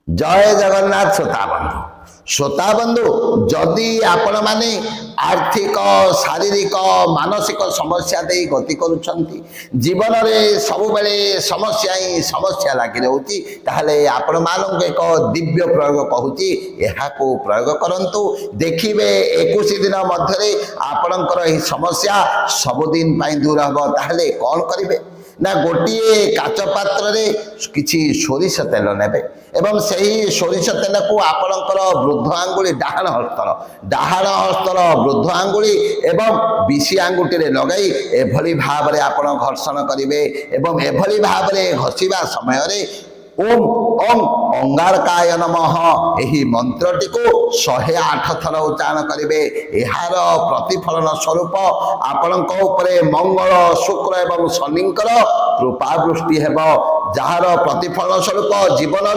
जय जगन्नाथ श्रोता बंधु। श्रोता बंधु जदि आपण माने आर्थिक शारीरिक मानसिक समस्या दे गति करुछंती जीवन रे सब बेले समस्या ही समस्या लगी रहउची ताहले आपण मानक एक दिव्य प्रयोग कहूची एहा को प्रयोग करंतु देखिबे 21 दिन मध्य आपणकर ही समस्या सब दिन पई दूर हबो। ताहले कोन करिवे ना गोटे काच पात्र रे किछि सोरिष तेल नेबे एवं सही सोरिष तेल को आपणकर वृद्ध आंगुली डाहाण हस्तर वृद्ध आंगुली एवं विषी आंगुठी रे लगाई एभली भाव रे आपण घर्षण करिवे एवं एभली भाव रे घसिबा समय रे ओम ओम अंगारकाय नमः एही मंत्रटी को 108 थर उच्चारण करिवे। एहार प्रतिफलन स्वरूप आपणक उपरे मंगल शुक्र एवं शनिकर कृपा दृष्टि हेबो जार प्रतिफलन स्वरूप जीवन